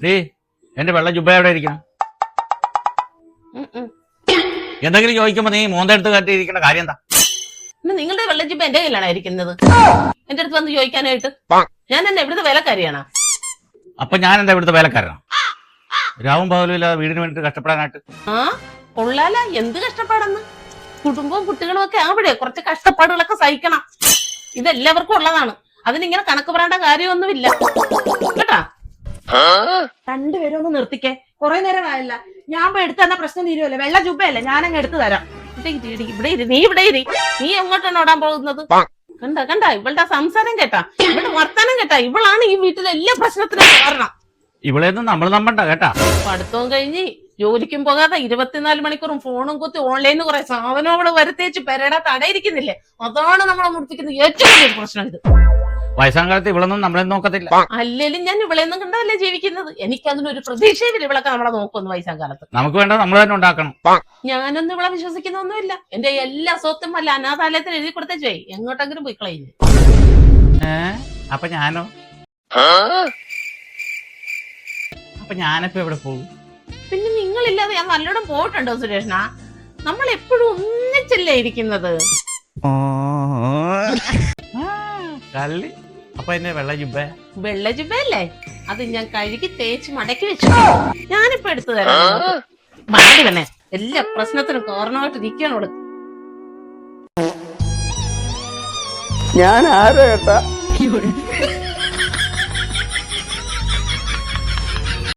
Day എന്റെ വെള്ള ജുബ എവിടെ ഇരിക്കണം? എന്തെങ്കിലും ചോദിക്കുമ്പോ നീ മോന്തെടുത്ത് കാട്ടിയിരിക്കുന്ന കാര്യം എന്താ? നിങ്ങളുടെ വെള്ള ജുബ എന്റെ കയ്യിലാണ് ഇരിക്കുന്നത്. എന്റെ അടുത്ത് വന്ന് ചോദിക്കാനായിട്ട് ഞാൻ എന്നെ ഇവിടുത്തെ വേലക്കാരിയാണോ? അപ്പൊ ഞാൻ എന്താ ഇവിടുത്തെ വേലക്കാരനാ? രാവും പകലും ഇല്ലാതെ വീടിന് വേണ്ടിട്ട് കഷ്ടപ്പെടാനായിട്ട്. ആ കൊള്ളാല, എന്ത് കഷ്ടപ്പാടെന്ന്. കുടുംബവും കുട്ടികളും ഒക്കെ അവിടെ കുറച്ച് കഷ്ടപ്പാടുകളൊക്കെ സഹിക്കണം. ഇതെല്ലാവർക്കും ഉള്ളതാണ്. അതിനിങ്ങനെ കണക്ക് പറയേണ്ട കാര്യമൊന്നുമില്ല കേട്ടാ. രണ്ടുപേരും ഒന്ന് നിർത്തിക്കേ, കുറെ നേരം ആയില്ല. ഞാൻ പോയി എടുത്തു തന്ന പ്രശ്നം തീരുമല്ലേ? വെള്ള ജുബയല്ലേ, ഞാനങ്ങ് എടുത്തു തരാം. ഇവിടെ ഇരി, നീ ഇവിടെ ഇരി. നീ എങ്ങോട്ടാണ് ഓടാൻ പോകുന്നത്? കണ്ട ഇവളുടെ സംസാരം കേട്ടാ, ഇവളുടെ വർത്താനം കേട്ടാ, ഇവളാണ് ഈ വീട്ടിലെ എല്ലാ പ്രശ്നത്തിനും കാരണം. ഇവളെയൊന്നും നമ്മൾ നമ്പണ്ട കേട്ടാ. പഠിത്തവും കഴിഞ്ഞ് ജോലിക്കും പോകാതെ 24 മണിക്കൂറും ഫോണും കുത്തി ഓൺലൈനിൽ കുറെ സാധനങ്ങൾ വരുത്തേച്ച് പെരയുടെ തടയിരിക്കുന്നില്ലേ? അതാണ് നമ്മളെ മുടിപ്പിക്കുന്ന ഏറ്റവും വലിയ പ്രശ്നം. ഇത് വയസ്സാം കാലത്ത് ഇവളൊന്നും നമ്മളെ നോക്കത്തില്ല. അല്ലേലും ഞാൻ ഇവളെയൊന്നും കണ്ടല്ലേ ജീവിക്കുന്നത്. എനിക്കതിനൊരു പ്രതീക്ഷയില്ല ഇവളൊക്കെ നമ്മളെ നോക്കുമെന്ന് വയസ്സാം കാലത്ത്. നമുക്ക് വേണ്ട നമ്മൾ തന്നെ ഉണ്ടാക്കണം. ഞാനൊന്നും ഇവളെ വിശ്വസിക്കുന്നൊന്നുമില്ല. എന്റെ എല്ലാ സ്വത്തും അല്ല അനാഥാലയത്തിന് എഴുതി കൊടുത്തേ എങ്ങോട്ടെങ്കിലും പോയി കളയുന്നു. അപ്പൊ ഞാനോ? അപ്പൊ ഞാനിപ്പോ എവിടെ പോകും? പിന്നെ നിങ്ങളില്ലാതെ ഞാൻ നല്ലോണം പോയിട്ടുണ്ടോ സുരേഷന? നമ്മൾ എപ്പോഴും ഒന്നിച്ചല്ലേ ഇരിക്കുന്നത്. കള്ളി. അപ്പൊ എന്നെ വെള്ള ജുബല്ലേ? അത് ഞാൻ കഴുകി തേച്ച് മടക്കി വെച്ചു. ഞാനിപ്പോ എടുത്തു തരാം. മടി തന്നെ എല്ലാ പ്രശ്നത്തിനും കാരണമായിട്ട് ഇരിക്കാനോട്. ഞാൻ ആരോ കേട്ടാ